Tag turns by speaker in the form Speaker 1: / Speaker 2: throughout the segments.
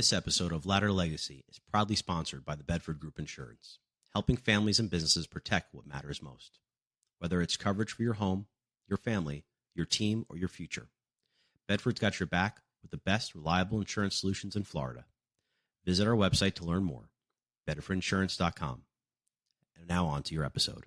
Speaker 1: This episode of Ladder Legacy is proudly sponsored by the Bedford Group Insurance, helping families and businesses protect what matters most. Whether it's coverage for your home, your family, your team, or your future, Bedford's got your back with the best reliable insurance solutions in Florida. Visit our website to learn more, bedfordinsurance.com. And now on to your episode.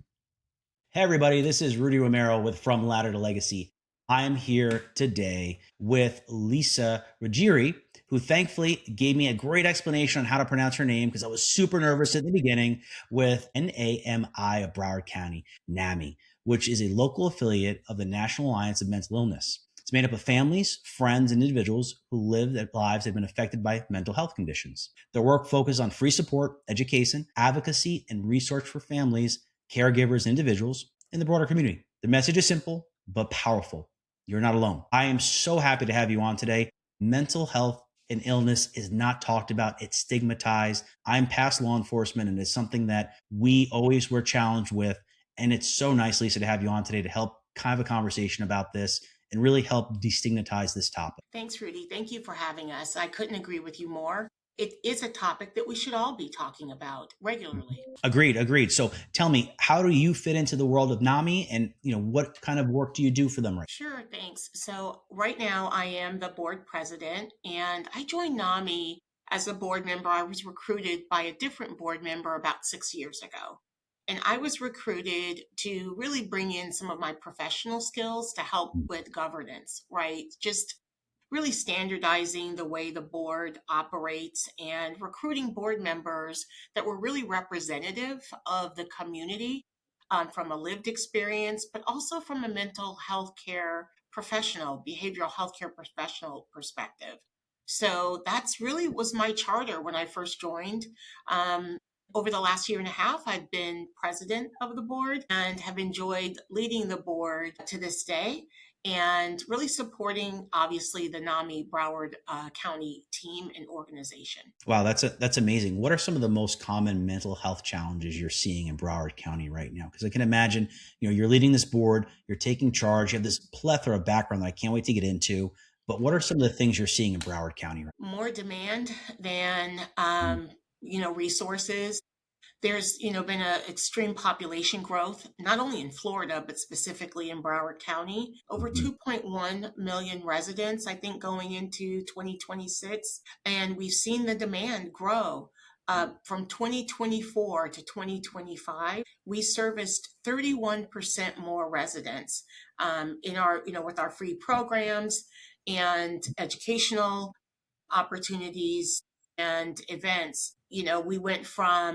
Speaker 2: Hey everybody, this is Rudy Romero with From Ladder to Legacy. I'm here today with Lisa Ruggieri, who thankfully gave me a great explanation on how to pronounce her name because I was super nervous at the beginning, with NAMI of Broward County, NAMI, which is a local affiliate of the National Alliance of Mental Illness. It's made up of families, friends, and individuals who live their lives that have been affected by mental health conditions. Their work focuses on free support, education, advocacy, and research for families, caregivers, and individuals in the broader community. The message is simple but powerful. You're not alone. I am so happy to have you on today. Mental health and illness is not talked about. It's stigmatized. I'm past law enforcement, and it's something that we always were challenged with. And it's so nice, Lisa, to have you on today to help kind of a conversation about this and really help destigmatize this topic.
Speaker 3: Thanks, Rudy. Thank you for having us. I couldn't agree with you more. It is a topic that we should all be talking about regularly.
Speaker 2: Agreed. So tell me, how do you fit into the world of NAMI, and what kind of work do you do for them? Right?
Speaker 3: Sure, thanks. So right now I am the board president, and I joined NAMI as a board member. I was recruited by a different board member about 6 years ago. And I was recruited to really bring in some of my professional skills to help with governance, right? Just really standardizing the way the board operates and recruiting board members that were really representative of the community from a lived experience, but also from a mental health care professional, behavioral health care professional perspective. So that's really was my charter when I first joined. Over the last year and a half, I've been president of the board and have enjoyed leading the board to this day, and really supporting, obviously, the NAMI Broward County team and organization.
Speaker 2: Wow, that's amazing. What are some of the most common mental health challenges you're seeing in Broward County right now? Because I can imagine, you're leading this board, you're taking charge, you have this plethora of background that I can't wait to get into. But what are some of the things you're seeing in Broward County?
Speaker 3: More demand than resources. There's, been an extreme population growth, not only in Florida, but specifically in Broward County. Over 2.1 million residents, I think, going into 2026. And we've seen the demand grow. From 2024 to 2025, we serviced 31% more residents in our, with our free programs and educational opportunities and events. We went from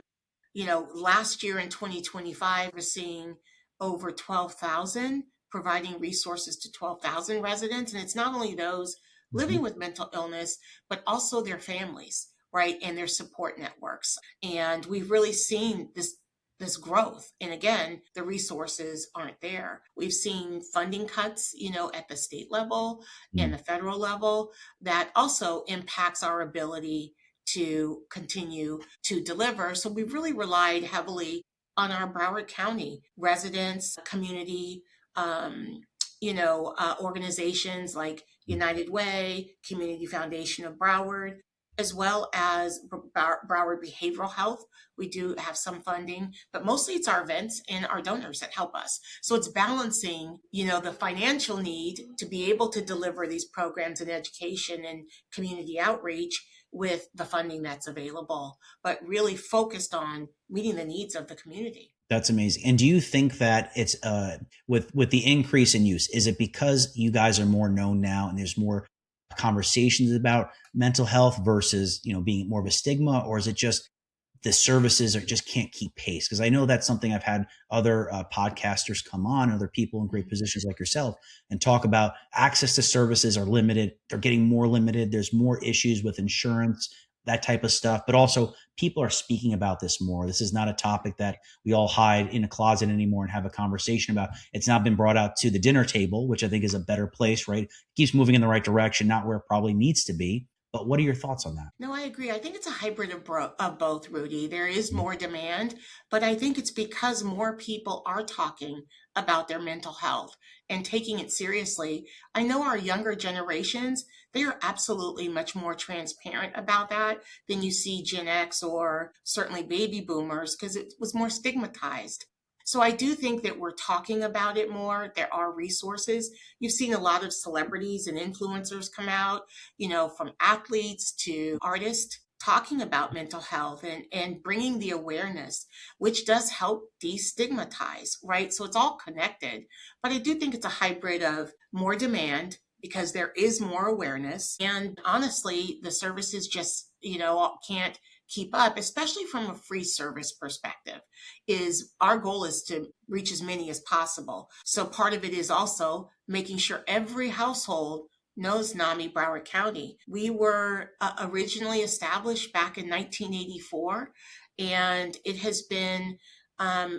Speaker 3: last year in 2025, we're seeing over 12,000, providing resources to 12,000 residents. And it's not only those living with mental illness, but also their families, right? And their support networks. And we've really seen this growth. And again, the resources aren't there. We've seen funding cuts, at the state level and the federal level that also impacts our ability to continue to deliver. So we've really relied heavily on our Broward County residents, community, organizations like United Way, Community Foundation of Broward, as well as Broward Behavioral Health. We do have some funding, but mostly it's our events and our donors that help us. So it's balancing, the financial need to be able to deliver these programs and education and community outreach with the funding that's available, but really focused on meeting the needs of the community.
Speaker 2: That's amazing. And do you think that it's with the increase in use, is it because you guys are more known now and there's more conversations about mental health versus, being more of a stigma, or is it just the services just can't keep pace? Because I know that's something I've had other podcasters come on, other people in great positions like yourself, and talk about access to services are limited. They're getting more limited. There's more issues with insurance, that type of stuff. But also people are speaking about this more. This is not a topic that we all hide in a closet anymore and have a conversation about. It's not been brought out to the dinner table, which I think is a better place, right? It keeps moving in the right direction, not where it probably needs to be. But what are your thoughts on that?
Speaker 3: No, I agree. I think it's a hybrid of both, Rudy. There is more demand, but I think it's because more people are talking about their mental health and taking it seriously. I know our younger generations, they are absolutely much more transparent about that than you see Gen X or certainly baby boomers, because it was more stigmatized. So I do think that we're talking about it more. There are resources. You've seen a lot of celebrities and influencers come out, from athletes to artists talking about mental health and bringing the awareness, which does help destigmatize, right? So it's all connected. But I do think it's a hybrid of more demand because there is more awareness. And honestly, the services just, can't keep up, especially from a free service perspective. Is our goal is to reach as many as possible. So part of it is also making sure every household knows NAMI Broward County. We were originally established back in 1984, and it has been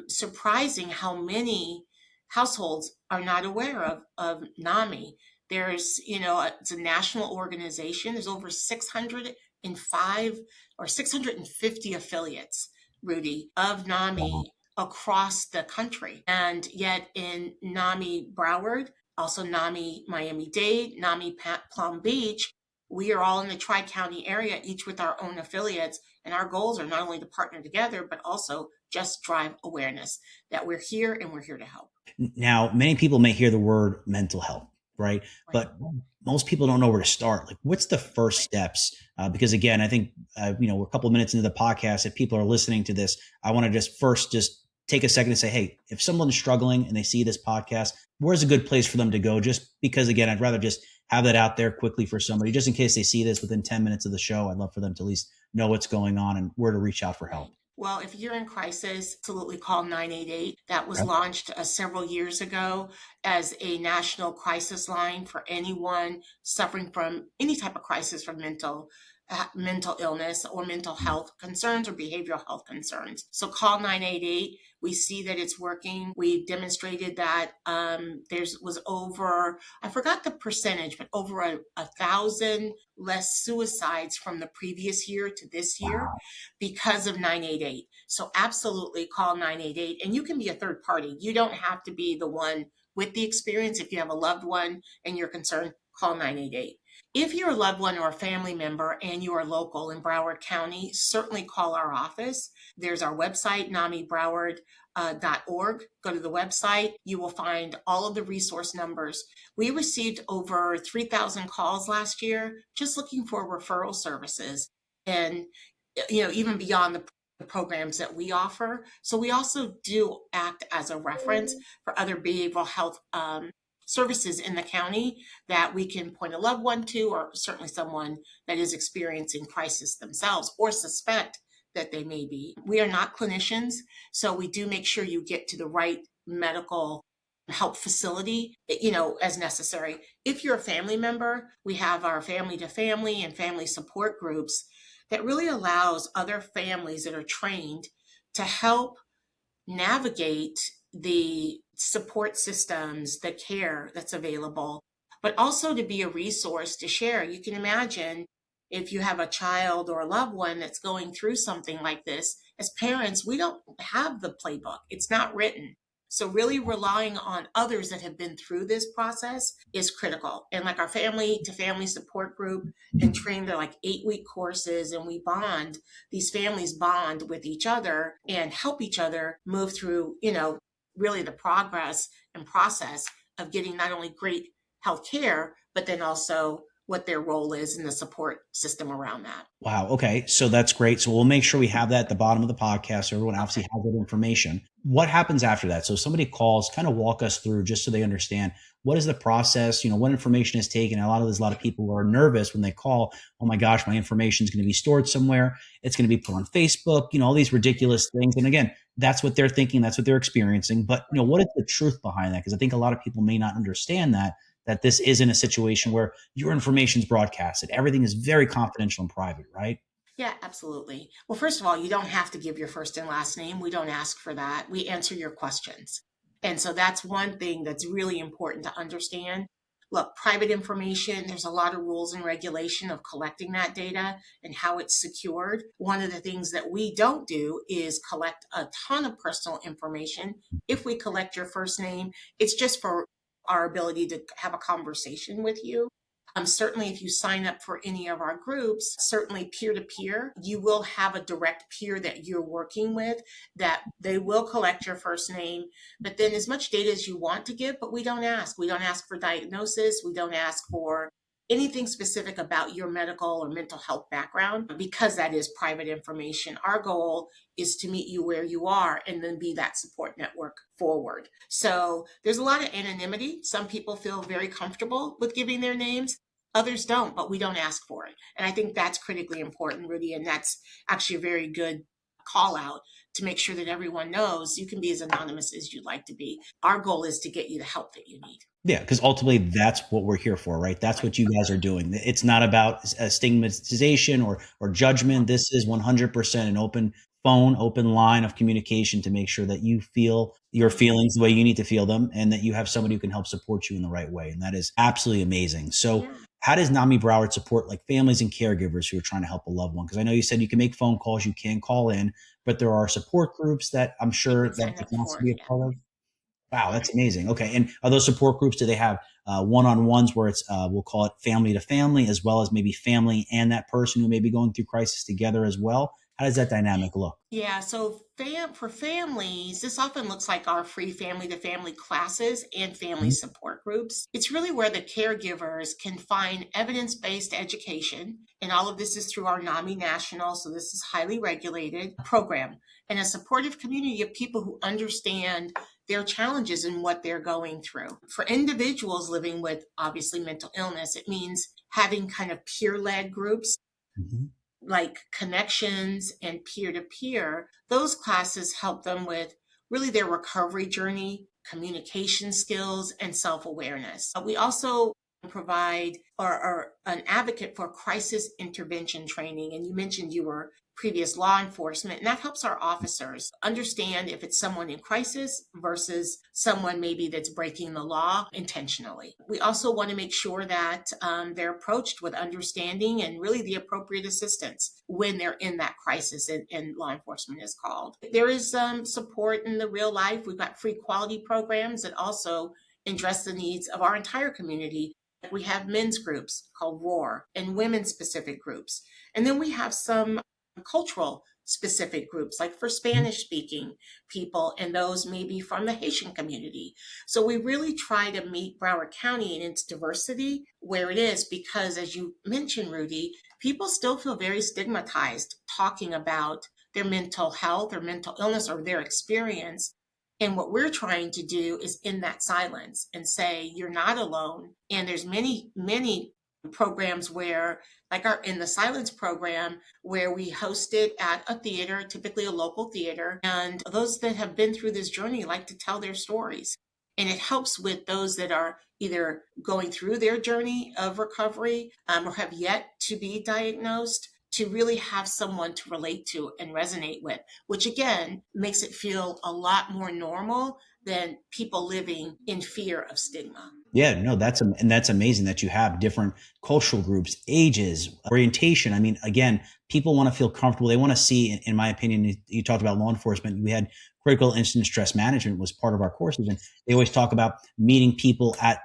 Speaker 3: surprising how many households are not aware of NAMI. There's, it's a national organization. There's over 605 or 650 affiliates, Rudy, of NAMI across the country. And yet in NAMI Broward, also NAMI Miami-Dade, NAMI Palm Beach, we are all in the Tri-County area, each with our own affiliates. And our goals are not only to partner together, but also just drive awareness that we're here and we're here to help.
Speaker 2: Now, many people may hear the word mental health, right? But most people don't know where to start. Like, what's the first steps? Because again, I think, we're a couple of minutes into the podcast. If people are listening to this, I want to just take a second and say, hey, if someone's struggling and they see this podcast, where's a good place for them to go? Just because, again, I'd rather just have that out there quickly for somebody, just in case they see this within 10 minutes of the show. I'd love for them to at least know what's going on and where to reach out for help.
Speaker 3: Well, if you're in crisis, absolutely call 988. That was launched several years ago as a national crisis line for anyone suffering from any type of crisis from mental illness or mental health concerns or behavioral health concerns. So call 988. We see that it's working. We've demonstrated that was over, I forgot the percentage, but over 1,000 less suicides from the previous year to this year because of 988. So absolutely call 988. And you can be a third party. You don't have to be the one with the experience. If you have a loved one and you're concerned, call 988. If you're a loved one or a family member and you are local in Broward County, certainly call our office. There's our website, NAMIBroward.org. Go to the website. You will find all of the resource numbers. We received over 3,000 calls last year just looking for referral services and, even beyond the programs that we offer. So we also do act as a reference for other behavioral health services in the county that we can point a loved one to, or certainly someone that is experiencing crisis themselves or suspect that they may be. We are not clinicians, so we do make sure you get to the right medical help facility, as necessary. If you're a family member, we have our family to family and family support groups that really allows other families that are trained to help navigate the support systems, the care that's available, but also to be a resource to share. You can imagine if you have a child or a loved one that's going through something like this, as parents, we don't have the playbook. It's not written. So really relying on others that have been through this process is critical. And like our family to family support group and train, they're like 8-week courses, and we bond, these families bond with each other and help each other move through, really the progress and process of getting not only great health care, but then also what their role is in the support system around that.
Speaker 2: Wow. Okay. So that's great. So we'll make sure we have that at the bottom of the podcast so everyone obviously has that information. What happens after that? So somebody calls, kind of walk us through just so they understand what is the process, what information is taken. A lot of people are nervous when they call. Oh my gosh, my information is going to be stored somewhere. It's going to be put on Facebook, all these ridiculous things. And again, that's what they're thinking. That's what they're experiencing. But what is the truth behind that? Because I think a lot of people may not understand that this isn't a situation where your information is broadcasted. Everything is very confidential and private, right?
Speaker 3: Yeah, absolutely. Well, first of all, you don't have to give your first and last name. We don't ask for that. We answer your questions. And so that's one thing that's really important to understand. Look, private information, there's a lot of rules and regulation of collecting that data and how it's secured. One of the things that we don't do is collect a ton of personal information. If we collect your first name, it's just for our ability to have a conversation with you. Certainly, if you sign up for any of our groups, certainly peer to peer, you will have a direct peer that you're working with that they will collect your first name, but then as much data as you want to give, but we don't ask. We don't ask for diagnosis. We don't ask for anything specific about your medical or mental health background because that is private information. Our goal is to meet you where you are and then be that support network forward. So there's a lot of anonymity. Some people feel very comfortable with giving their names. Others don't, but we don't ask for it. And I think that's critically important, Rudy. And that's actually a very good call out to make sure that everyone knows you can be as anonymous as you'd like to be. Our goal is to get you the help that you need.
Speaker 2: Yeah, because ultimately that's what we're here for, right? That's what you guys are doing. It's not about stigmatization or judgment. This is 100% an open phone, open line of communication to make sure that you feel your feelings the way you need to feel them and that you have somebody who can help support you in the right way. And that is absolutely amazing. So how does NAMI Broward support like families and caregivers who are trying to help a loved one? Because I know you said you can make phone calls, you can call in, but there are support groups that I'm sure that they can also be a part of. Wow, that's amazing. Okay. And are those support groups, do they have one-on-ones where it's, we'll call it family to family, as well as maybe family and that person who may be going through crisis together as well? How does that dynamic look?
Speaker 3: Yeah, so for families, this often looks like our free family to family classes and family support groups. It's really where the caregivers can find evidence-based education, and all of this is through our NAMI National, so this is highly regulated program, and a supportive community of people who understand their challenges and what they're going through. For individuals living with obviously mental illness, it means having kind of peer-led groups. Like connections and peer-to-peer, those classes help them with really their recovery journey, communication skills, and self-awareness. We also provide or are an advocate for crisis intervention training. And you mentioned you were previous law enforcement, and that helps our officers understand if it's someone in crisis versus someone maybe that's breaking the law intentionally. We also want to make sure that they're approached with understanding and really the appropriate assistance when they're in that crisis and law enforcement is called. There is support in the real life. We've got free quality programs that also address the needs of our entire community. We have men's groups called ROAR and women's specific groups. And then we have some cultural specific groups, like for Spanish speaking people and those maybe from the Haitian community. So we really try to meet Broward County in its diversity where it is, because as you mentioned, Rudy, people still feel very stigmatized talking about their mental health or mental illness or their experience. And what we're trying to do is end that silence and say, you're not alone. And there's many programs where, like our In the Silence program, where we host it at a theater, typically a local theater. And those that have been through this journey like to tell their stories. And it helps with those that are either going through their journey of recovery or have yet to be diagnosed, to really have someone to relate to and resonate with, which again makes it feel a lot more normal than people living in fear of stigma.
Speaker 2: Yeah, no, that's amazing that you have different cultural groups, ages, orientation. I mean, again, people want to feel comfortable. They want to see, in my opinion, you talked about law enforcement. We had critical incident stress management was part of our courses, and they always talk about meeting people at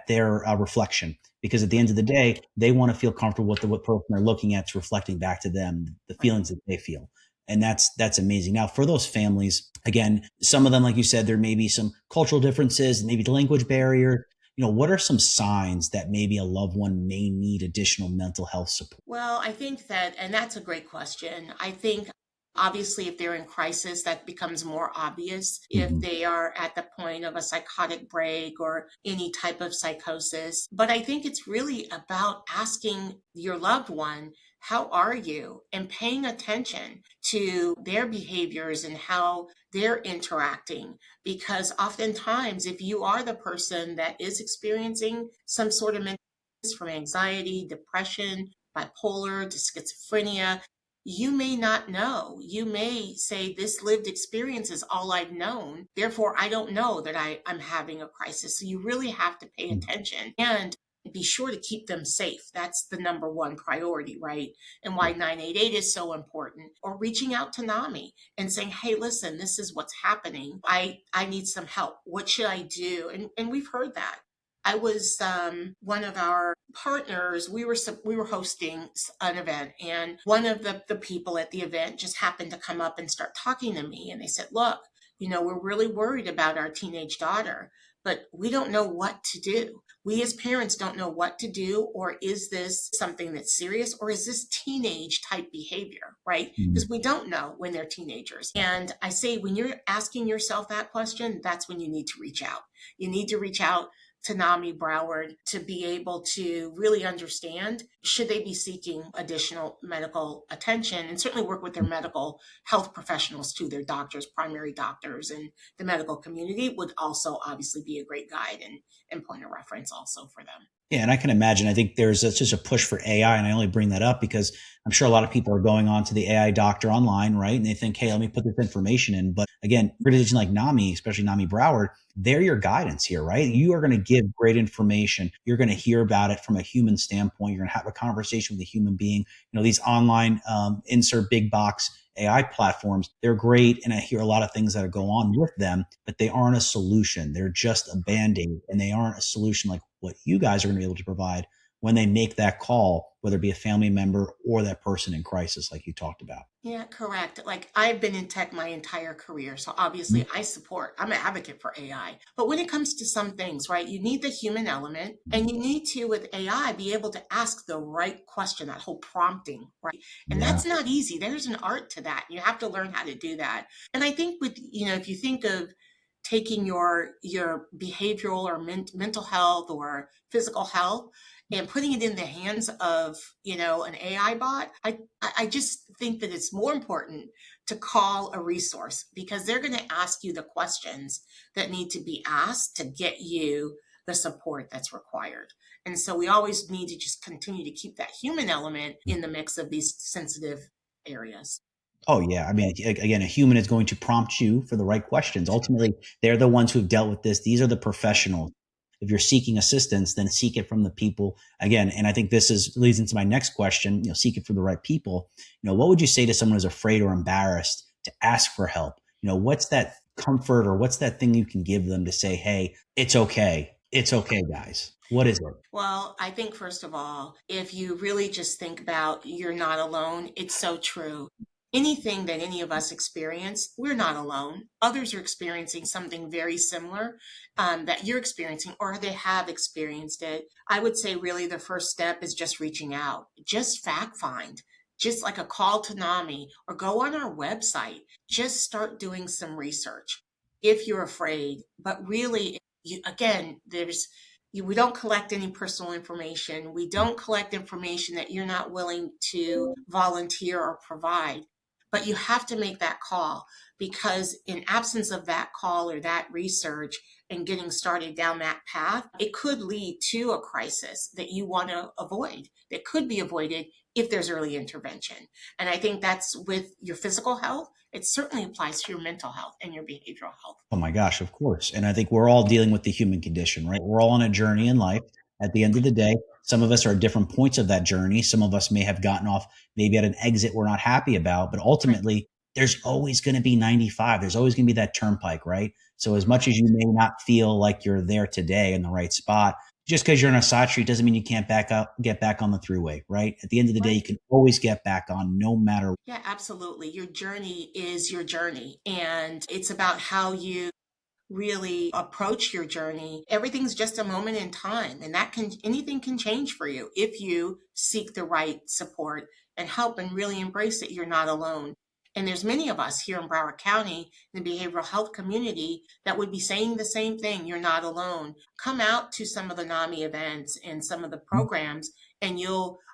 Speaker 2: their reflection, because at the end of the day, they want to feel comfortable with what person they're looking at, to reflecting back to them the feelings that they feel. And that's amazing. Now, for those families, again, some of them, like you said, there may be some cultural differences, maybe the language barrier. What are some signs that maybe a loved one may need additional mental health support?
Speaker 3: Well, I think that, and that's a great question. I think obviously if they're in crisis, that becomes more obvious. If they are at the point of a psychotic break or any type of psychosis. But I think it's really about asking your loved one, how are you? And paying attention to their behaviors and how they're interacting. Because oftentimes, if you are the person that is experiencing some sort of mental illness, from anxiety, depression, bipolar to schizophrenia, you may not know. You may say, this lived experience is all I've known. Therefore, I don't know that I'm having a crisis. So you really have to pay attention and be sure to keep them safe. That's the number one priority, right? And why 988 is so important. Or reaching out to NAMI and saying, hey, listen, this is what's happening. I need some help. What should I do? And we've heard that. I was one of our partners. We were hosting an event, and one of the people at the event just happened to come up and start talking to me. And they said, "Look, we're really worried about our teenage daughter, but we don't know what to do. We as parents don't know what to do, or is this something that's serious, or is this teenage type behavior, right? Because we don't know when they're teenagers." And I say, when you're asking yourself that question, that's when you need to reach out. You need to reach out to NAMI Broward to be able to really understand, should they be seeking additional medical attention, and certainly work with their medical health professionals too, their doctors, primary doctors, and the medical community would also obviously be a great guide and point of reference also for them.
Speaker 2: Yeah, and I can imagine. I think there's just a push for AI, and I only bring that up because I'm sure a lot of people are going on to the AI doctor online, right? And they think, hey, let me put this information in. But again, organizations like NAMI, especially NAMI Broward, they're your guidance here, right? You are going to give great information. You're going to hear about it from a human standpoint. You're going to have a conversation with a human being. These online insert big box AI platforms, they're great. And I hear a lot of things that go on with them, but they aren't a solution. They're just a Band-Aid, and they aren't a solution like what you guys are going to be able to provide when they make that call, whether it be a family member or that person in crisis, like you talked about.
Speaker 3: Yeah, correct. Like, I've been in tech my entire career. So obviously I'm an advocate for AI. But when it comes to some things, right, you need the human element, and you need to, with AI, be able to ask the right question, that whole prompting, right? And
Speaker 2: Yeah.
Speaker 3: that's not easy. There's an art to that. You have to learn how to do that. And I think if you think of taking your behavioral or mental health or physical health and putting it in the hands of an AI bot, I just think that it's more important to call a resource, because they're going to ask you the questions that need to be asked to get you the support that's required. And so we always need to just continue to keep that human element in the mix of these sensitive areas.
Speaker 2: Oh, yeah. I mean, again, a human is going to prompt you for the right questions. Ultimately, they're the ones who've dealt with this. These are the professionals. If you're seeking assistance, then seek it from the people. Again, and I think leads into my next question, seek it from the right people. What would you say to someone who's afraid or embarrassed to ask for help? What's that comfort, or what's that thing you can give them to say, hey, it's okay. It's okay, guys. What is it?
Speaker 3: Well, I think, first of all, if you really just think about, you're not alone, it's so true. Anything that any of us experience, we're not alone. Others are experiencing something very similar that you're experiencing, or they have experienced it. I would say really the first step is just reaching out, just fact find, just like a call to NAMI, or go on our website, just start doing some research if you're afraid. But really, we don't collect any personal information. We don't collect information that you're not willing to volunteer or provide. But you have to make that call, because in absence of that call or that research and getting started down that path, it could lead to a crisis that you want to avoid, that could be avoided if there's early intervention. And I think that's with your physical health. It certainly applies to your mental health and your behavioral health.
Speaker 2: Oh my gosh, of course. And I think we're all dealing with the human condition, right? We're all on a journey in life. At the end of the day, some of us are at different points of that journey. Some of us may have gotten off maybe at an exit we're not happy about, but ultimately there's always going to be 95. There's always going to be that turnpike, right? So as much as you may not feel like you're there today in the right spot, just because you're on a side street doesn't mean you can't get back on the throughway, right? At the end of the day, you can always get back on, no matter.
Speaker 3: Yeah, absolutely. Your journey is your journey, and it's about how you really approach your journey. Everything's just a moment in time, and anything can change for you if you seek the right support and help and really embrace that you're not alone. And there's many of us here in Broward County in the behavioral health community that would be saying the same thing. You're not alone. Come out to some of the NAMI events and some of the programs, and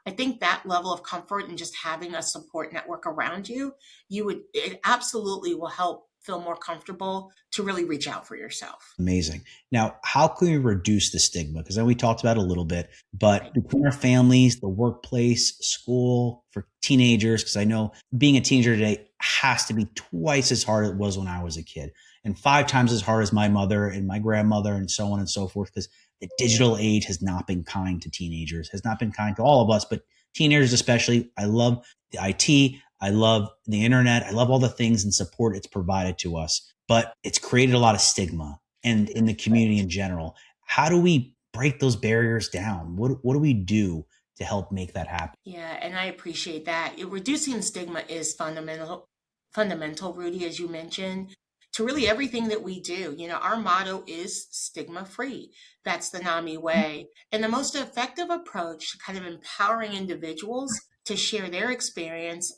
Speaker 3: I think that level of comfort and just having a support network around you, it absolutely will help feel more comfortable to really reach out for yourself.
Speaker 2: Amazing. Now, how can we reduce the stigma? Because then we talked about it a little bit, but between our families, the workplace, school, for teenagers, because I know being a teenager today has to be twice as hard as it was when I was a kid, and 5 times as hard as my mother and my grandmother and so on and so forth, because the digital age has not been kind to teenagers, has not been kind to all of us, but teenagers especially. I love the IT. I love the internet. I love all the things and support it's provided to us, but it's created a lot of stigma and in the community in general. How do we break those barriers down? What do we do to help make that happen?
Speaker 3: Yeah, and I appreciate that. Reducing stigma is fundamental, Rudy, as you mentioned, to really everything that we do. Our motto is stigma free. That's the NAMI way. And the most effective approach to kind of empowering individuals to share their experience,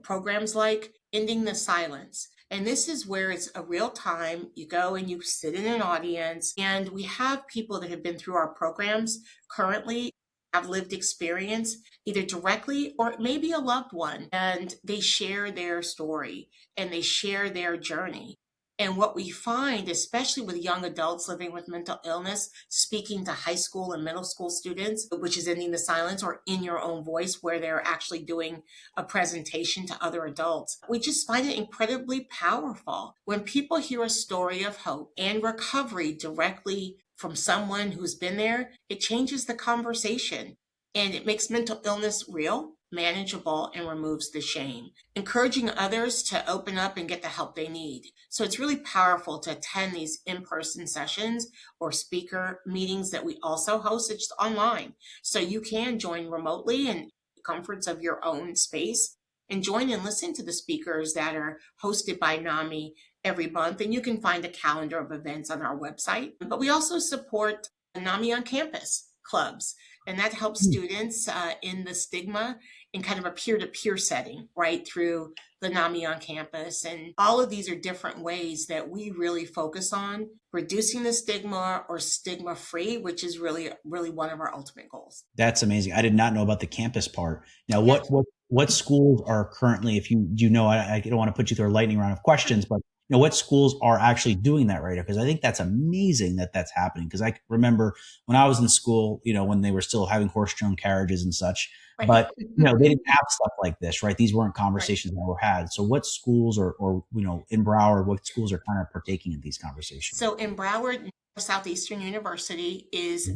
Speaker 3: programs like Ending the Silence. And this is where it's a real time. You go and you sit in an audience, and we have people that have been through our programs currently have lived experience either directly or maybe a loved one, and they share their story and they share their journey. And what we find, especially with young adults living with mental illness, speaking to high school and middle school students, which is Ending the Silence or In Your Own Voice, where they're actually doing a presentation to other adults, we just find it incredibly powerful. When people hear a story of hope and recovery directly from someone who's been there, it changes the conversation and it makes mental illness real, manageable, and removes the shame, encouraging others to open up and get the help they need. So it's really powerful to attend these in-person sessions or speaker meetings that we also host. It's online. So you can join remotely in the comforts of your own space and join and listen to the speakers that are hosted by NAMI every month. And you can find a calendar of events on our website. But we also support NAMI on campus clubs, and that helps students in the Stigma in kind of a peer-to-peer setting, right, through the NAMI on campus. And all of these are different ways that we really focus on reducing the stigma or stigma-free, which is really, really one of our ultimate goals.
Speaker 2: That's amazing. I did not know about the campus part. Now, what schools are currently, if you know, I don't want to put you through a lightning round of questions, but what schools are actually doing that right now? Because I think that's amazing that that's happening. Because I remember when I was in school, when they were still having horse-drawn carriages and such,
Speaker 3: Right.
Speaker 2: but they didn't have stuff like this, right? These weren't conversations that were had. So what schools or in Broward, what schools are kind of partaking in these conversations?
Speaker 3: So in Broward, Southeastern University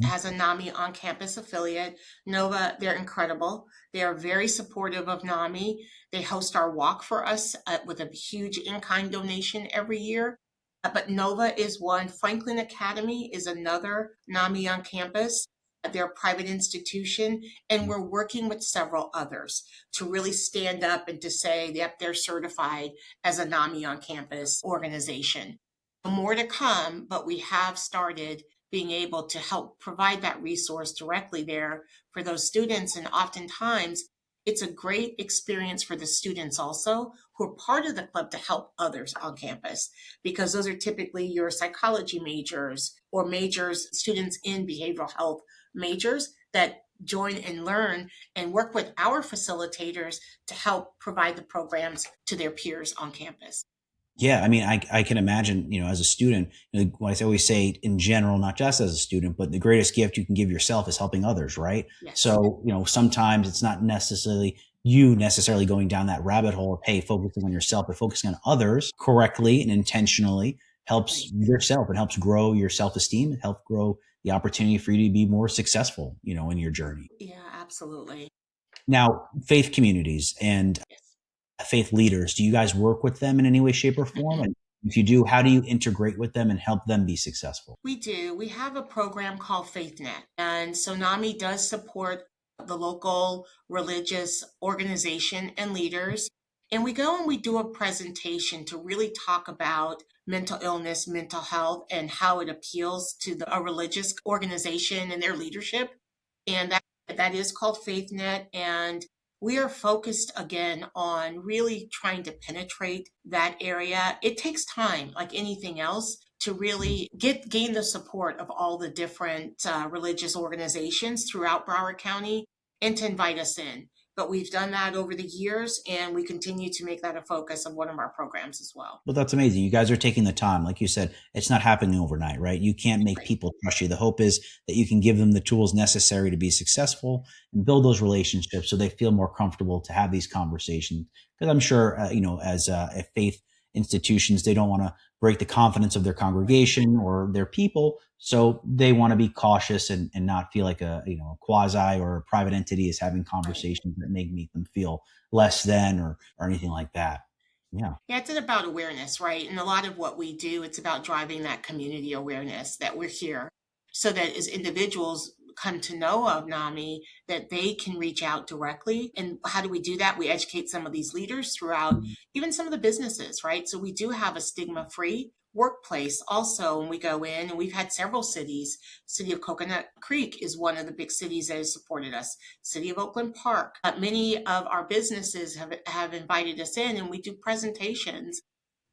Speaker 3: has a NAMI on campus affiliate. Nova, they're incredible. They are very supportive of NAMI. They host our walk for us with a huge in-kind donation every year. But Nova is one. Franklin Academy is another NAMI on campus. They're a private institution, and we're working with several others to really stand up and to say, yep, they're certified as a NAMI on campus organization. More to come, but we have started being able to help provide that resource directly there for those students. And oftentimes, it's a great experience for the students also who are part of the club to help others on campus, because those are typically your psychology majors or students in behavioral health majors that join and learn and work with our facilitators to help provide the programs to their peers on campus.
Speaker 2: Yeah, I mean, I can imagine, as a student, what I always say in general, not just as a student, but the greatest gift you can give yourself is helping others, right?
Speaker 3: Yes.
Speaker 2: So, sometimes it's not necessarily you going down that rabbit hole of, hey, focusing on yourself, but focusing on others correctly and intentionally helps yourself and helps grow your self-esteem and help grow the opportunity for you to be more successful, in your journey.
Speaker 3: Yeah, absolutely.
Speaker 2: Now, faith communities and faith leaders, do you guys work with them in any way, shape, or form? And if you do, how do you integrate with them and help them be successful?
Speaker 3: We do. We have a program called FaithNet. And so NAMI does support the local religious organization and leaders. And we go and we do a presentation to really talk about mental illness, mental health, and how it appeals to a religious organization and their leadership. And that is called FaithNet. And we are focused again on really trying to penetrate that area. It takes time, like anything else, to really gain the support of all the different religious organizations throughout Broward County and to invite us in. But we've done that over the years, and we continue to make that a focus of one of our programs as well.
Speaker 2: Well, that's amazing. You guys are taking the time. Like you said, it's not happening overnight, right? You can't make people trust you. The hope is that you can give them the tools necessary to be successful and build those relationships so they feel more comfortable to have these conversations. Because I'm sure, as faith institutions, they don't want to break the confidence of their congregation or their people. So they want to be cautious and not feel like a quasi or a private entity is having conversations that make them feel less than or anything like that. Yeah,
Speaker 3: it's about awareness, right? And a lot of what we do, it's about driving that community awareness that we're here so that as individuals come to know of NAMI, that they can reach out directly. And how do we do that? We educate some of these leaders throughout, even some of the businesses, right? So we do have a stigma-free workplace also when we go in, and we've had several cities. City of Coconut Creek is one of the big cities that has supported us. City of Oakland Park. Many of our businesses have invited us in, and we do presentations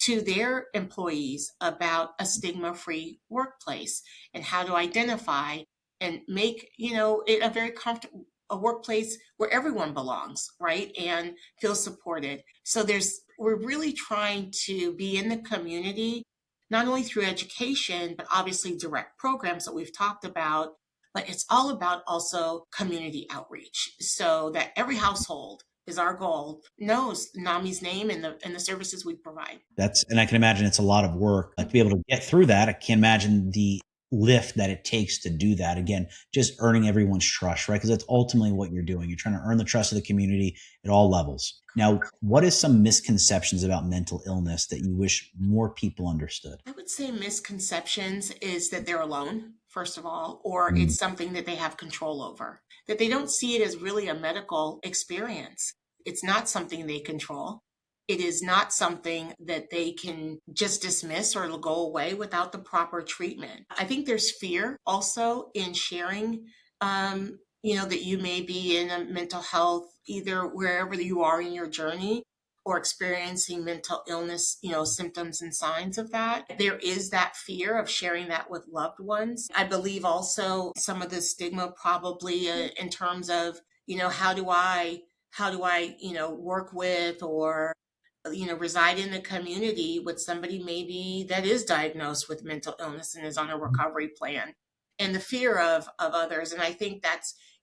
Speaker 3: to their employees about a stigma-free workplace and how to identify and make, it a very comfortable, a workplace where everyone belongs, right? And feels supported. So we're really trying to be in the community, not only through education, but obviously direct programs that we've talked about, but it's all about also community outreach so that every household is our goal, knows NAMI's name and the services we provide.
Speaker 2: And I can imagine it's a lot of work to be able to get through that. I can't imagine the lift that it takes to do that. Again, just earning everyone's trust, right? Because that's ultimately what you're doing. You're trying to earn the trust of the community at all levels. Now, what is some misconceptions about mental illness that you wish more people understood?
Speaker 3: I would say misconceptions is that they're alone, first of all, or it's something that they have control over, that they don't see it as really a medical experience. It's not something they control. It is not something that they can just dismiss or it'll go away without the proper treatment. I think there's fear also in sharing, that you may be in a mental health, either wherever you are in your journey or experiencing mental illness, symptoms and signs of that. There is that fear of sharing that with loved ones. I believe also some of the stigma probably in terms of, how do I, work with or reside in the community with somebody maybe that is diagnosed with mental illness and is on a recovery plan, and the fear of others. And I think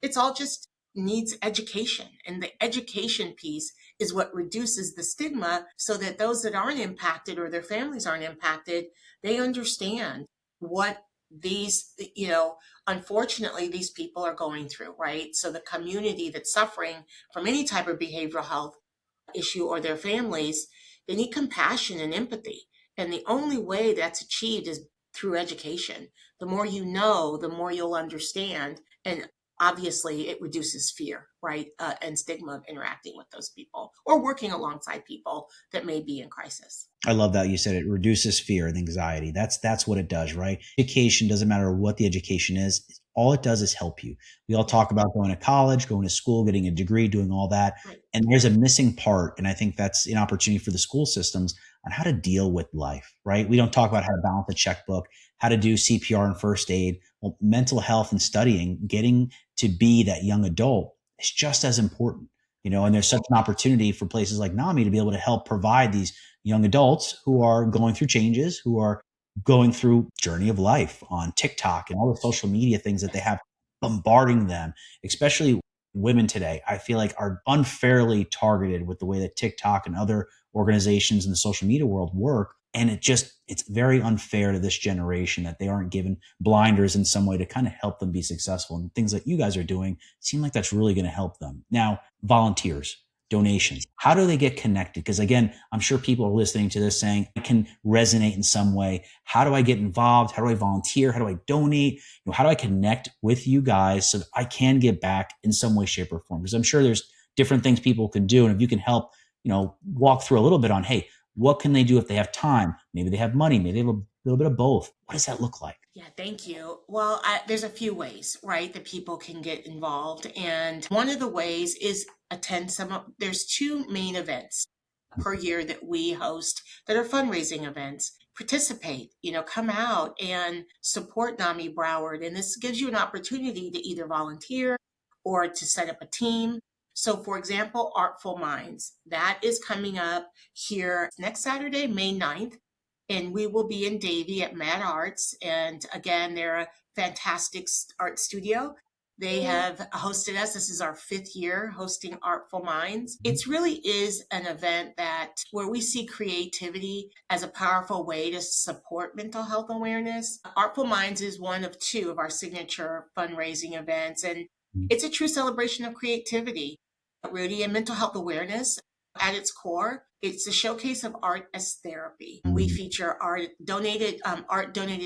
Speaker 3: it's all just needs education. And the education piece is what reduces the stigma so that those that aren't impacted or their families aren't impacted, they understand what these, unfortunately, these people are going through, right? So the community that's suffering from any type of behavioral health issue or their families, they need compassion and empathy. And the only way that's achieved is through education. The more you know, the more you'll understand. And obviously it reduces fear, right? And stigma of interacting with those people or working alongside people that may be in crisis.
Speaker 2: I love that you said it reduces fear and anxiety. That's what it does, right? Education doesn't matter what the education is. All it does is help you. We all talk about going to college, going to school, getting a degree, doing all that. Right. And there's a missing part. And I think that's an opportunity for the school systems on how to deal with life, right? We don't talk about how to balance a checkbook, how to do CPR and first aid. Well, mental health and studying, getting to be that young adult is just as important, and there's such an opportunity for places like NAMI to be able to help provide these young adults who are going through changes, who are going through journey of life on TikTok and all the social media things that they have bombarding them, especially women today, I feel like are unfairly targeted with the way that TikTok and other organizations in the social media world work. And it's very unfair to this generation that they aren't given blinders in some way to kind of help them be successful. And things that you guys are doing seem like that's really going to help them. Now, volunteers, donations, how do they get connected? Because again, I'm sure people are listening to this saying it can resonate in some way. How do I get involved? How do I volunteer? How do I donate? How do I connect with you guys so that I can give back in some way, shape, or form? Because I'm sure there's different things people can do. And if you can help, walk through a little bit on, hey, what can they do if they have time? Maybe they have money. Maybe they have a little bit of both. What does that look like?
Speaker 3: Yeah, thank you. Well, there's a few ways, right, that people can get involved. And one of the ways is there's two main events per year that we host that are fundraising events. Participate, come out and support NAMI Broward. And this gives you an opportunity to either volunteer or to set up a team. So for example, Artful Minds, that is coming up here next Saturday, May 9th. And we will be in Davie at Mad Arts. And again, they're a fantastic art studio. They have hosted us. This is our 5th year hosting Artful Minds. It really is an event where we see creativity as a powerful way to support mental health awareness. Artful Minds is one of 2 of our signature fundraising events. And it's a true celebration of creativity, Rudy, and mental health awareness. At its core, it's a showcase of art as therapy. We feature art donated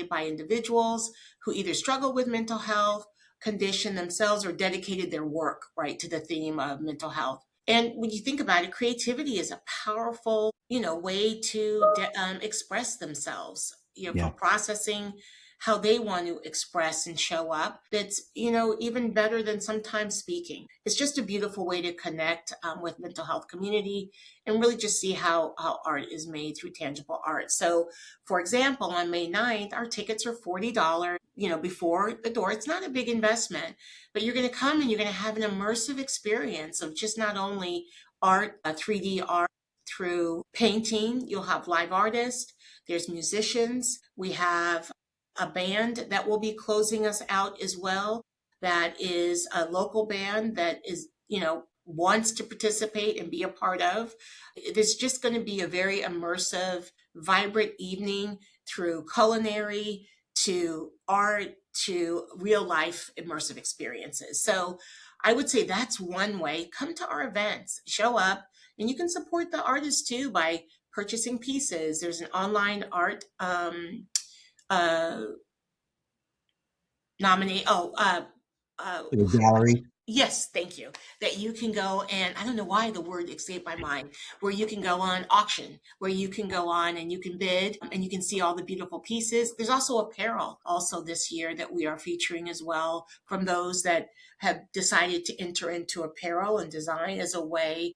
Speaker 3: by individuals who either struggle with mental health condition themselves or dedicated their work right to the theme of mental health. And when you think about it, creativity is a powerful, way to express themselves,
Speaker 2: Yeah.
Speaker 3: for processing how they want to express and show up. That's, even better than sometimes speaking. It's just a beautiful way to connect with mental health community and really just see how art is made through tangible art. So, for example, on May 9th, our tickets are $40, before the door. It's not a big investment, but you're going to come and you're going to have an immersive experience of just not only art, 3D art through painting. You'll have live artists. There's musicians. We have a band that will be closing us out as well. That is a local band that is, wants to participate and be a part of. It's just going to be a very immersive, vibrant evening through culinary to art to real life immersive experiences. So I would say that's one way. Come to our events, show up, and you can support the artists too by purchasing pieces. There's an online art nominate.
Speaker 2: The gallery.
Speaker 3: Yes, thank you. That you can go and I don't know why the word escaped my mind, where you can go on auction, where you can go on and you can bid and you can see all the beautiful pieces. There's also apparel also this year that we are featuring as well from those that have decided to enter into apparel and design as a way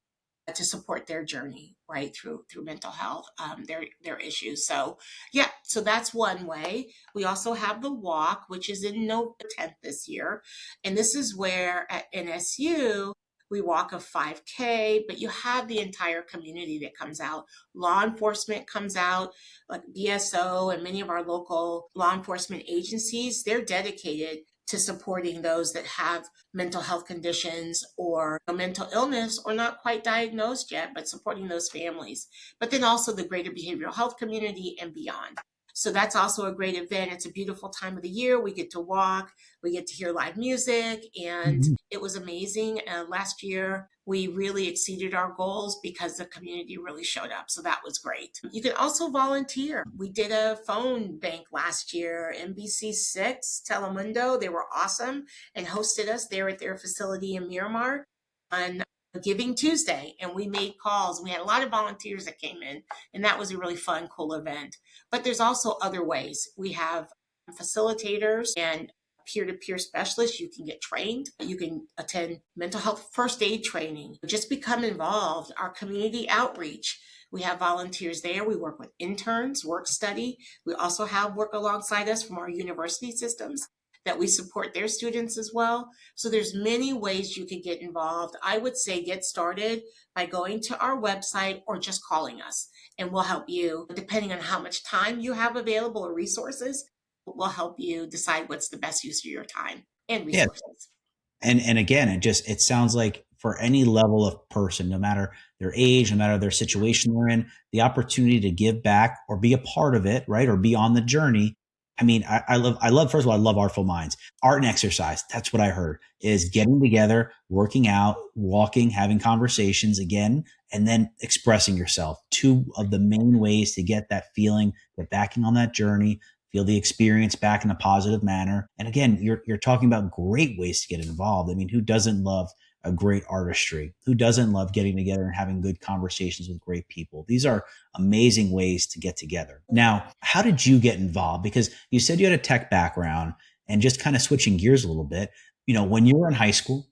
Speaker 3: to support their journey right through mental health, their issues. So yeah, so that's one way. We also have the walk, which is in November 10th this year, and this is where at NSU we walk a 5K, but you have the entire community that comes out. Law enforcement comes out, like BSO and many of our local law enforcement agencies. They're dedicated to supporting those that have mental health conditions or a mental illness or not quite diagnosed yet, but supporting those families. But then also the greater behavioral health community and beyond. So that's also a great event. It's a beautiful time of the year. We get to walk, we get to hear live music, and it was amazing. Last year, we really exceeded our goals because the community really showed up. So that was great. You can also volunteer. We did a phone bank last year, NBC6, Telemundo. They were awesome and hosted us there at their facility in Miramar on Giving Tuesday, and we made calls. We had a lot of volunteers that came in, and that was a really fun, cool event. But there's also other ways. We have facilitators and peer-to-peer specialists. You can get trained. You can attend mental health first aid training. Just become involved. Our community outreach. We have volunteers there. We work with interns, work study. We also have work alongside us from our university systems that we support their students as well. So there's many ways you could get involved. I would say get started by going to our website or just calling us, and we'll help you. Depending on how much time you have available or resources, we'll help you decide what's the best use of your time and resources.
Speaker 2: Yeah. And again, it sounds like for any level of person, no matter their age, no matter their situation they're in, the opportunity to give back or be a part of it, right? Or be on the journey. I mean, I love, first of all, I love Artful Minds. Art and exercise. That's what I heard, is getting together, working out, walking, having conversations again, and then expressing yourself. Two of the main ways to get that feeling, get backing on that journey, feel the experience back in a positive manner. And again, you're talking about great ways to get involved. I mean, who doesn't love a great artistry? Who doesn't love getting together and having good conversations with great people? These are amazing ways to get together. Now, how did you get involved? Because you said you had a tech background, and just kind of switching gears a little bit, when you were in high school,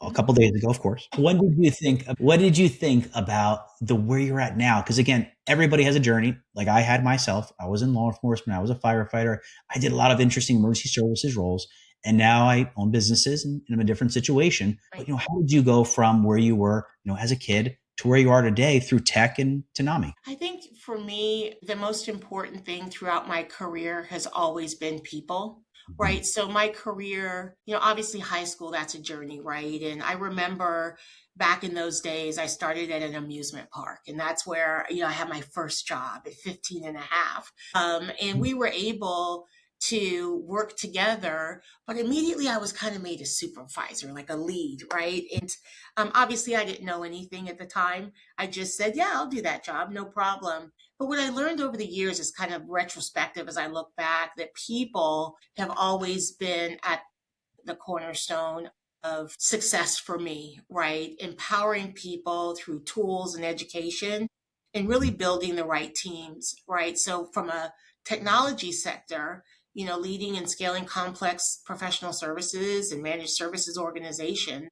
Speaker 2: a couple of days ago, of course, what did you think about where you're at now? Because again, everybody has a journey. Like I had myself. I was in law enforcement. I was a firefighter. I did a lot of interesting emergency services roles. And now I own businesses and I'm in a different situation.
Speaker 3: Right.
Speaker 2: But how did you go from where you were, as a kid to where you are today through tech and to NAMI?
Speaker 3: I think for me, the most important thing throughout my career has always been people, right? So my career, obviously high school, that's a journey, right? And I remember back in those days, I started at an amusement park, and that's where, I had my first job at 15 and a half. And we were able to work together. But immediately I was kind of made a supervisor, like a lead, right? And obviously I didn't know anything at the time. I just said, yeah, I'll do that job, no problem. But what I learned over the years is kind of retrospective as I look back, that people have always been at the cornerstone of success for me, right? Empowering people through tools and education and really building the right teams, right? So from a technology sector, leading and scaling complex professional services and managed services organization,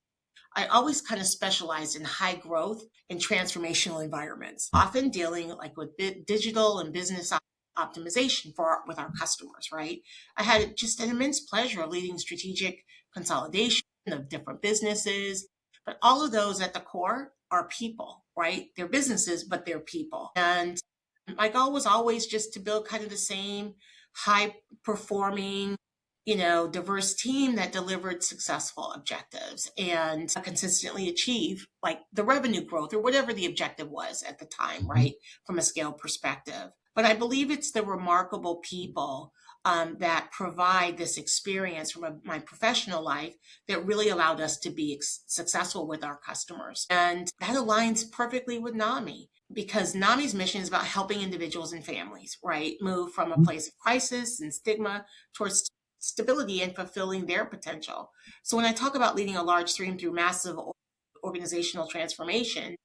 Speaker 3: I always kind of specialized in high growth and transformational environments, often dealing like with digital and business optimization with our customers, right? I had just an immense pleasure of leading strategic consolidation of different businesses, but all of those at the core are people, right? They're businesses, but they're people. And my goal was always just to build kind of the same high performing, diverse team that delivered successful objectives and consistently achieve like the revenue growth or whatever the objective was at the time, right? From a scale perspective. But I believe it's the remarkable people that provide this experience from my professional life that really allowed us to be successful with our customers. And that aligns perfectly with NAMI, because NAMI's mission is about helping individuals and families, right, move from a place of crisis and stigma towards stability and fulfilling their potential. So when I talk about leading a large stream through massive organizational transformation,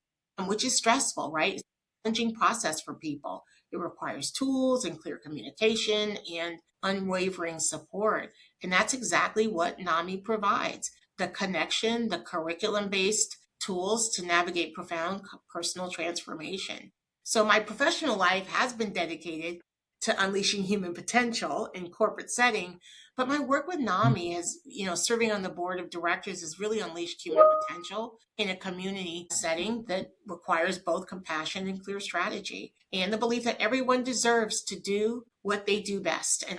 Speaker 3: which is stressful, right? It's a challenging process for people. It requires tools and clear communication and unwavering support. And that's exactly what NAMI provides: the connection, the curriculum-based tools to navigate profound personal transformation. So my professional life has been dedicated to unleashing human potential in corporate setting, but my work with NAMI is, serving on the board of directors has really unleashed human potential in a community setting that requires both compassion and clear strategy, and the belief that everyone deserves to do what they do best and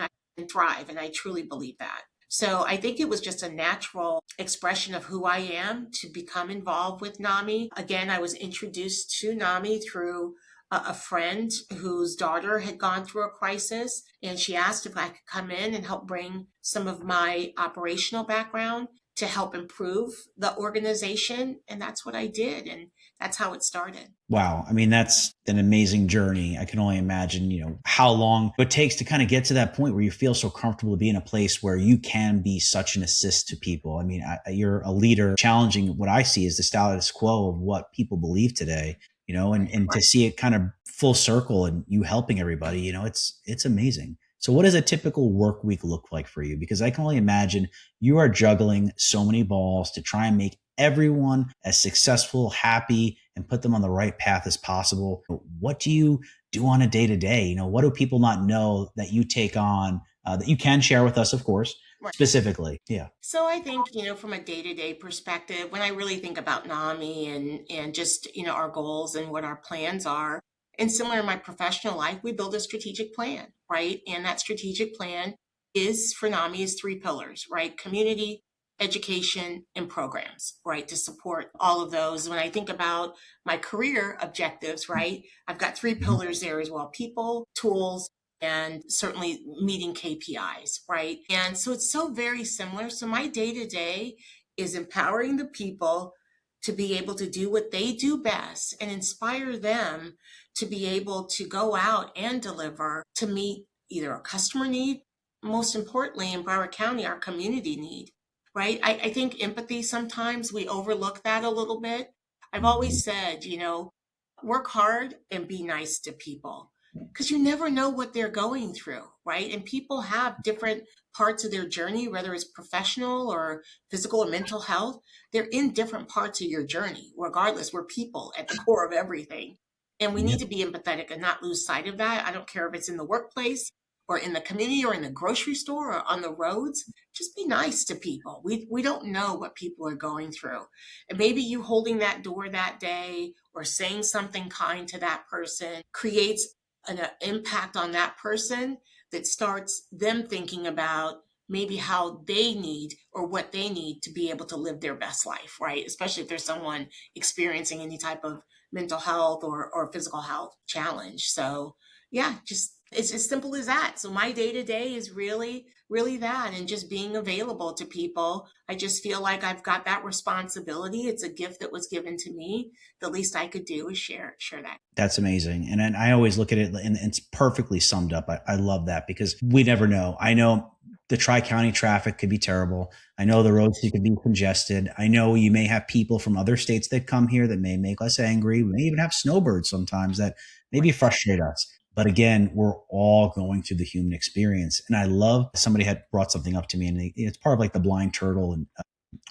Speaker 3: thrive. And I truly believe that. So I think it was just a natural expression of who I am to become involved with NAMI. Again, I was introduced to NAMI through a friend whose daughter had gone through a crisis, and she asked if I could come in and help bring some of my operational background to help improve the organization. And that's what I did. And that's how it started.
Speaker 2: Wow. I mean, that's an amazing journey. I can only imagine, how long it takes to kind of get to that point where you feel so comfortable to be in a place where you can be such an assist to people. I mean, you're a leader challenging what I see as the status quo of what people believe today, and to see it kind of full circle and you helping everybody, it's amazing. So what does a typical work week look like for you? Because I can only imagine you are juggling so many balls to try and make everyone as successful, happy, and put them on the right path as possible. What do you do on a day-to-day? What do people not know that you take on that you can share with us, of course, specifically? Yeah.
Speaker 3: So I think, from a day-to-day perspective, when I really think about NAMI and just, our goals and what our plans are, and similar in my professional life, we build a strategic plan, right? And that strategic plan is for NAMI is 3 pillars, right? Community, education, and programs, right? To support all of those. When I think about my career objectives, right? I've got 3 pillars there as well: people, tools, and certainly meeting KPIs, right? And so it's so very similar. So my day-to-day is empowering the people to be able to do what they do best and inspire them to be able to go out and deliver to meet either a customer need, most importantly in Broward County, our community need, right? I think empathy, sometimes we overlook that a little bit. I've always said, work hard and be nice to people, because you never know what they're going through, right? And people have different parts of their journey, whether it's professional or physical or mental health. They're in different parts of your journey. Regardless, we're people at the core of everything. And we need to be empathetic and not lose sight of that. I don't care if it's in the workplace or in the community or in the grocery store or on the roads. Just be nice to people. We don't know what people are going through. And maybe you holding that door that day or saying something kind to that person creates an impact on that person that starts them thinking about maybe how they need or what they need to be able to live their best life, right? Especially if there's someone experiencing any type of mental health or physical health challenge. So yeah, just It's as simple as that. So my day to day is really, really that, and just being available to people. I just feel like I've got that responsibility. It's a gift that was given to me. The least I could do is share that.
Speaker 2: That's amazing. And I always look at it and it's perfectly summed up. I love that because we never know. I know the Tri-County traffic could be terrible. I know the roads could be congested. I know you may have people from other states that come here that may make us angry. We may even have snowbirds sometimes that maybe frustrate us. But again, we're all going through the human experience. And I love somebody had brought something up to me, and it's part of like the blind turtle and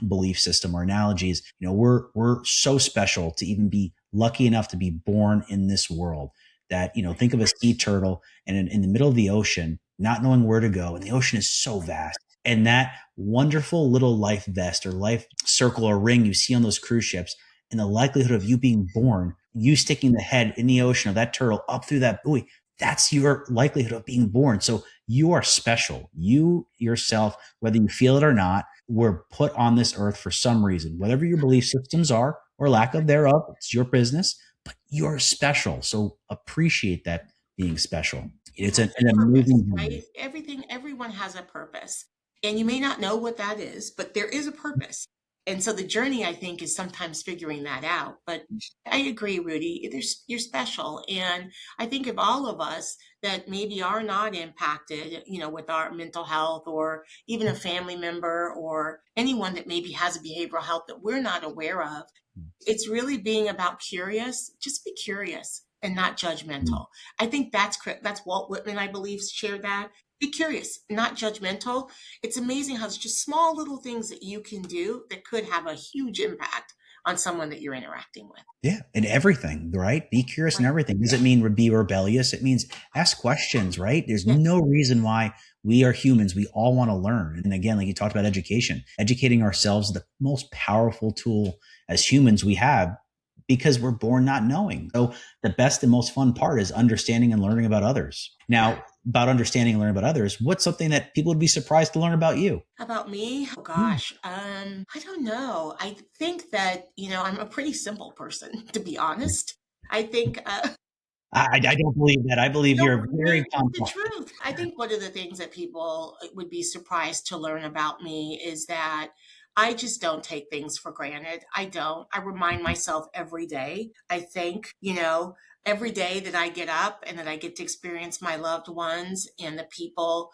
Speaker 2: belief system or analogies. We're so special to even be lucky enough to be born in this world that, think of a sea turtle and in the middle of the ocean, not knowing where to go. And the ocean is so vast. And that wonderful little life vest or life circle or ring you see on those cruise ships, and the likelihood of you being born, you sticking the head in the ocean of that turtle up through that buoy, that's your likelihood of being born. So you are special. You yourself, whether you feel it or not, were put on this earth for some reason. Whatever your belief systems are or lack of thereof, it's your business, but you're special. So appreciate that being special. It's an amazing
Speaker 3: right? Everyone has a purpose. And you may not know what that is, but there is a purpose. And so the journey, I think, is sometimes figuring that out. But I agree, Rudy, you're special. And I think of all of us that maybe are not impacted, with our mental health, or even a family member or anyone that maybe has a behavioral health that we're not aware of. It's really being about curious. Just be curious and not judgmental. I think that's Walt Whitman, I believe, shared that. Be curious, not judgmental. It's amazing how it's just small little things that you can do that could have a huge impact on someone that you're interacting with.
Speaker 2: Yeah. And everything, right? Be curious in everything. Does it mean be rebellious? It means ask questions, right? There's no reason why we are humans. We all want to learn. And again, like you talked about education, educating ourselves is the most powerful tool as humans we have, because we're born not knowing. So the best and most fun part is understanding and learning about others. Now, about understanding and learning about others, what's something that people would be surprised to learn about you?
Speaker 3: About me? Oh gosh. I don't know. I think that, I'm a pretty simple person, to be honest. I think
Speaker 2: I don't believe that. I believe you're very
Speaker 3: the
Speaker 2: complex.
Speaker 3: truth. I think one of the things that people would be surprised to learn about me is that I just don't take things for granted. I don't. I remind myself every day. I think, every day that I get up and that I get to experience my loved ones and the people,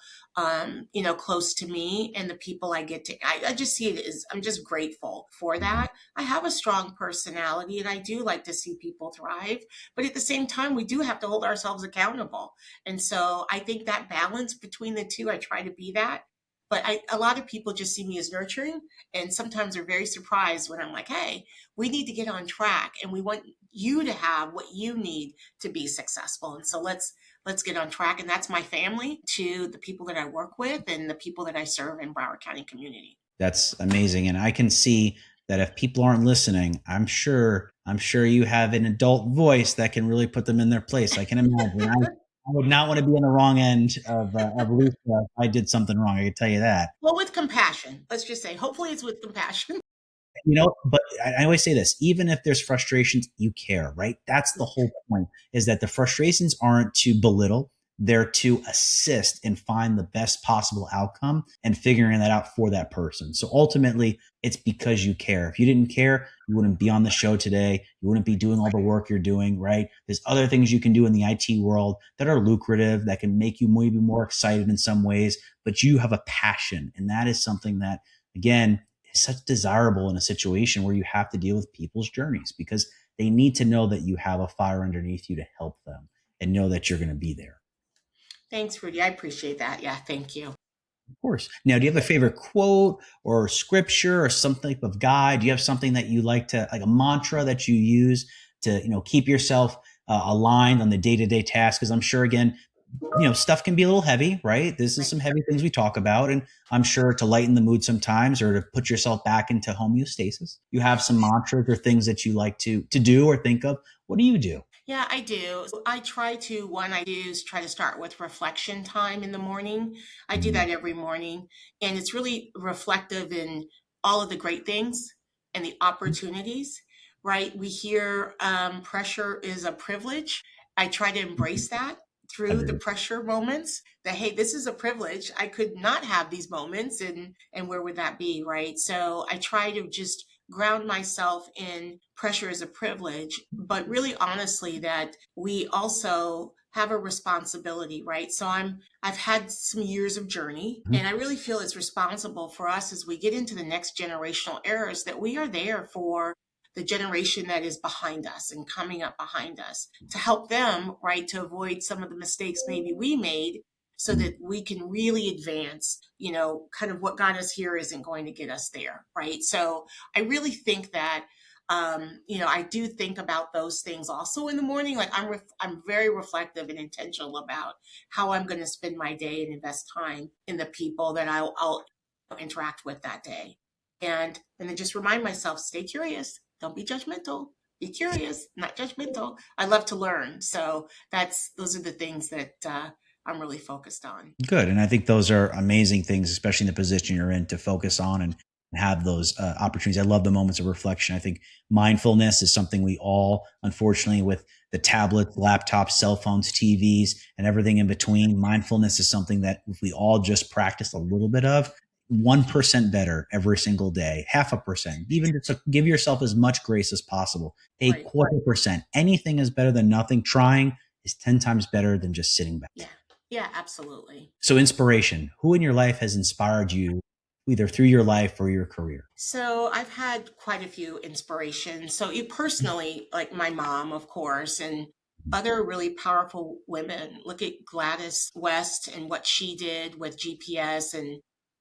Speaker 3: close to me, and the people I just see it as, I'm just grateful for that. I have a strong personality and I do like to see people thrive, but at the same time, we do have to hold ourselves accountable. And so I think that balance between the two, I try to be that. But a lot of people just see me as nurturing, and sometimes they're very surprised when I'm like, hey, we need to get on track and we want you to have what you need to be successful. And so let's get on track. And that's my family, to the people that I work with and the people that I serve in Broward County community.
Speaker 2: That's amazing. And I can see that if people aren't listening, I'm sure you have an adult voice that can really put them in their place. I can imagine. I would not want to be on the wrong end of Lisa if I did something wrong. I can tell you that.
Speaker 3: Well, with compassion, let's just say, hopefully it's with compassion.
Speaker 2: But I always say this, even if there's frustrations, you care, right? That's the whole point, is that the frustrations aren't to belittle. They're to assist and find the best possible outcome and figuring that out for that person. So ultimately, it's because you care. If you didn't care, you wouldn't be on the show today. You wouldn't be doing all the work you're doing, right? There's other things you can do in the IT world that are lucrative, that can make you maybe more excited in some ways, but you have a passion. And that is something that, again, is such desirable in a situation where you have to deal with people's journeys, because they need to know that you have a fire underneath you to help them and know that you're going to be there.
Speaker 3: Thanks, Rudy. I appreciate that. Yeah, thank you.
Speaker 2: Of course. Now, do you have a favorite quote or scripture or some type of guide? Do you have something that you like a mantra that you use to, keep yourself aligned on the day-to-day tasks? Because I'm sure, again, stuff can be a little heavy, right? This is some heavy things we talk about. And I'm sure to lighten the mood sometimes, or to put yourself back into homeostasis, you have some mantras or things that you like to do or think of. What do you do?
Speaker 3: Yeah, I do. I try to start with reflection time in the morning. I do that every morning, and it's really reflective in all of the great things and the opportunities, right? We hear pressure is a privilege. I try to embrace that, through the pressure moments that, hey, this is a privilege. I could not have these moments, and where would that be, right? So I try to just ground myself in pressure as a privilege, but really honestly that we also have a responsibility, right? So I've had some years of journey, and I really feel it's responsible for us as we get into the next generational eras that we are there for the generation that is behind us and coming up behind us to help them, right, to avoid some of the mistakes maybe we made so that we can really advance, kind of what got us here isn't going to get us there, right? So I really think that, I do think about those things also in the morning. Like I'm very reflective and intentional about how I'm going to spend my day and invest time in the people that I'll interact with that day. And then just remind myself, stay curious. Don't be judgmental. Be curious, not judgmental. I love to learn. So those are the things that I'm really focused on.
Speaker 2: Good. And I think those are amazing things, especially in the position you're in, to focus on and have those opportunities. I love the moments of reflection. I think mindfulness is something we all, unfortunately, with the tablets, laptops, cell phones, TVs, and everything in between, mindfulness is something that if we all just practice a little bit of, 1% better every single day, 0.5%, even just to give yourself as much grace as possible, a
Speaker 3: Right.
Speaker 2: 0.25%. Anything is better than nothing. Trying is 10 times better than just sitting back.
Speaker 3: Yeah. Yeah, absolutely.
Speaker 2: So inspiration, who in your life has inspired you either through your life or your career?
Speaker 3: So I've had quite a few inspirations. So you personally, like my mom, of course, and other really powerful women. Look at Gladys West and what she did with GPS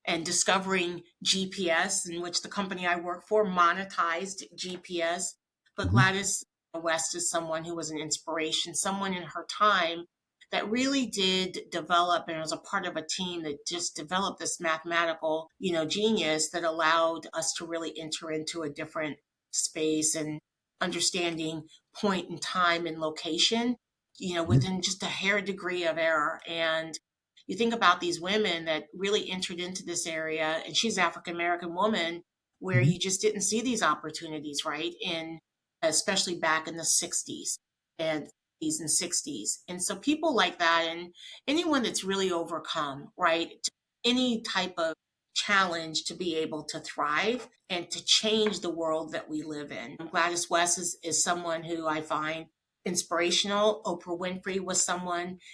Speaker 3: and discovering GPS, in which the company I work for monetized GPS. But Gladys West is someone who was an inspiration, someone in her time that really did develop and was a part of a team that just developed this mathematical, genius that allowed us to really enter into a different space and understanding point in time and location, within just a hair degree of error. And you think about these women that really entered into this area, and she's an African American woman where you just didn't see these opportunities, right? Especially back in the 60s and and 60s. And so people like that, and anyone that's really overcome, right? Any type of challenge to be able to thrive and to change the world that we live in. Gladys West is someone who I find inspirational. Oprah Winfrey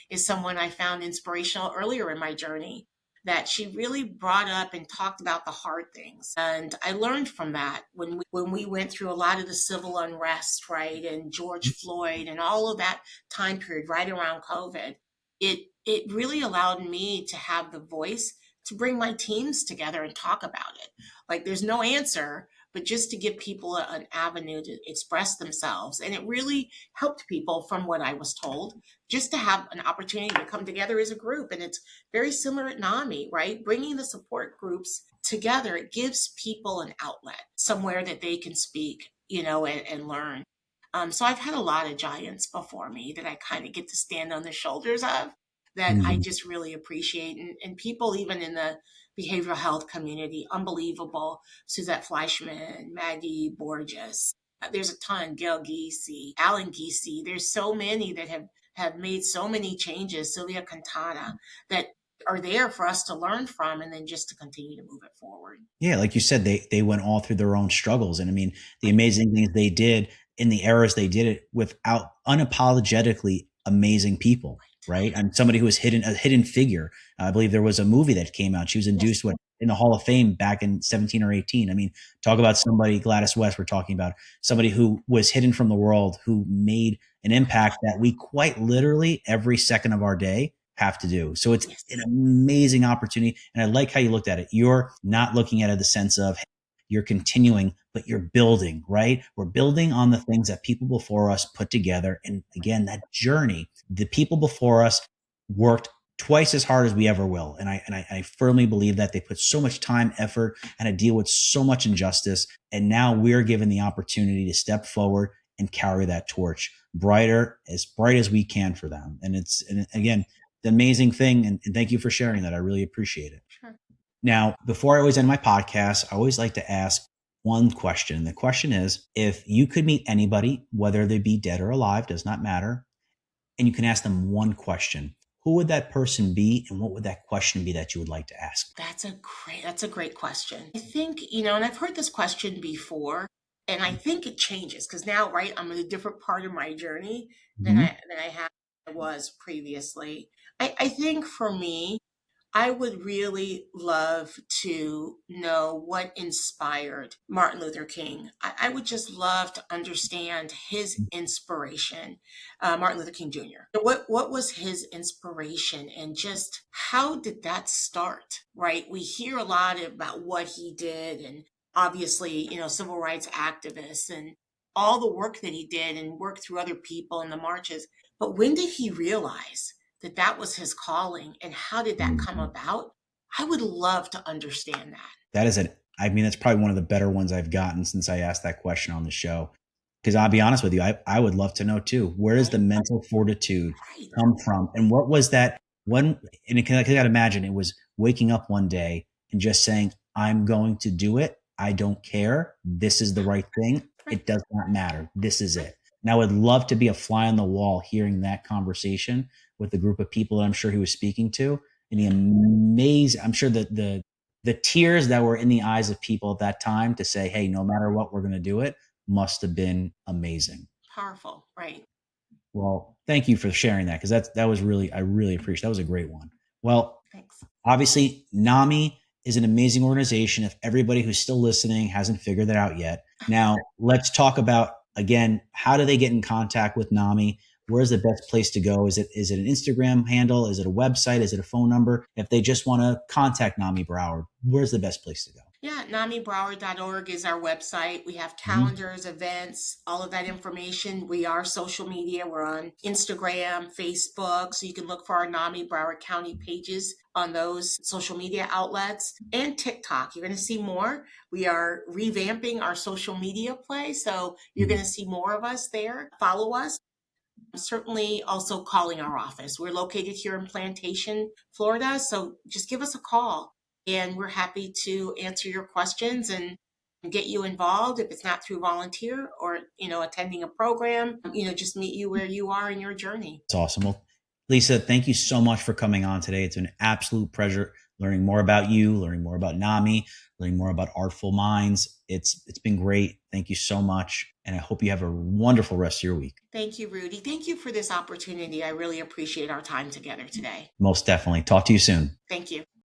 Speaker 3: is someone I found inspirational earlier in my journey, that she really brought up and talked about the hard things. And I learned from that when we went through a lot of the civil unrest, right? And George Floyd and all of that time period right around COVID. It really allowed me to have the voice to bring my teams together and talk about it. Like there's no answer, but just to give people an avenue to express themselves. And it really helped people, from what I was told, just to have an opportunity to come together as a group. And it's very similar at NAMI, right? Bringing the support groups together, it gives people an outlet, somewhere that they can speak, and learn. So I've had a lot of giants before me that I kind of get to stand on the shoulders of, that I just really appreciate. And people even in the behavioral health community, unbelievable. Suzette Fleischman, Maggie Borges. There's a ton, Gail Giese, Alan Giese. There's so many that have made so many changes, Sylvia Cantata, that are there for us to learn from and then just to continue to move it forward.
Speaker 2: Yeah, like you said, they went all through their own struggles. And I mean, the amazing things they did in the eras they did it without unapologetically amazing people, right? I'm somebody who was a hidden figure. I believe there was a movie that came out. She was induced in the Hall of Fame back in 17 or 18. I mean, talk about somebody, Gladys West, we're talking about somebody who was hidden from the world, who made an impact that we quite literally every second of our day have to do. So it's an amazing opportunity. And I like how you looked at it. You're not looking at it the sense of you're continuing, but you're building, right? We're building on the things that people before us put together. And again, that journey, the people before us worked twice as hard as we ever will. And I firmly believe that they put so much time, effort, and to deal with so much injustice. And now we're given the opportunity to step forward and carry that torch bright as we can for them. And again, the amazing thing. And thank you for sharing that. I really appreciate it.
Speaker 3: Sure.
Speaker 2: Now, before I always end my podcast, I always like to ask one question. The question is, if you could meet anybody, whether they be dead or alive, does not matter, and you can ask them one question, who would that person be, and what would that question be that you would like to ask?
Speaker 3: That's a great question. I think, and I've heard this question before, and I think it changes because now, right, I'm in a different part of my journey than
Speaker 2: Mhm.
Speaker 3: I was previously. I think for me, I would really love to know what inspired Martin Luther King. I would just love to understand his inspiration, Martin Luther King Jr. What was his inspiration, and just how did that start? Right? We hear a lot about what he did, and obviously, civil rights activists and all the work that he did, and worked through other people in the marches. But when did he realize that that was his calling, and how did that come
Speaker 2: Mhm.
Speaker 3: about? I would love to understand that.
Speaker 2: That is I mean, that's probably one of the better ones I've gotten since I asked that question on the show. Because I'll be honest with you, I would love to know too. Where does the
Speaker 3: Right,
Speaker 2: mental fortitude
Speaker 3: right,
Speaker 2: come from? And what was that one? And I can imagine it was waking up one day and just saying, I'm going to do it. I don't care. This is the right thing.
Speaker 3: right,
Speaker 2: It does not matter. This is
Speaker 3: right.
Speaker 2: it. And I would love to be a fly on the wall hearing that conversation with the group of people that I'm sure he was speaking to. And the amazing, I'm sure that the tears that were in the eyes of people at that time to say, hey, no matter what, we're going to do it, must have been amazing.
Speaker 3: Powerful, right?
Speaker 2: Well, thank you for sharing that, because that was really, I really appreciate, that was a great one. Well,
Speaker 3: Thanks.
Speaker 2: obviously, NAMI is an amazing organization. If everybody who's still listening hasn't figured that out yet, now let's talk about, again, how do they get in contact with NAMI? Where's the best place to go? Is it an Instagram handle? Is it a website? Is it a phone number? If they just want to contact NAMI Broward, where's the best place to go?
Speaker 3: Yeah, NAMIBroward.org is our website. We have
Speaker 2: Mhm.
Speaker 3: calendars, events, all of that information. We are social media. We're on Instagram, Facebook, so you can look for our NAMI Broward County pages on those social media outlets, and TikTok. You're going to see more. We are revamping our social media play, so you're going to see more of us there. Follow us. Certainly also calling our office. We're located here in Plantation, Florida, so just give us a call, and we're happy to answer your questions and get you involved if it's not through volunteer or, attending a program, just meet you where you are in your journey.
Speaker 2: It's awesome. Well, Lisa, thank you so much for coming on today. It's an absolute pleasure learning more about you, learning more about NAMI, learning more about Artful Minds. It's been great. Thank you so much. And I hope you have a wonderful rest of your week.
Speaker 3: Thank you, Rudy. Thank you for this opportunity. I really appreciate our time together today.
Speaker 2: Most definitely. Talk to you soon.
Speaker 3: Thank you.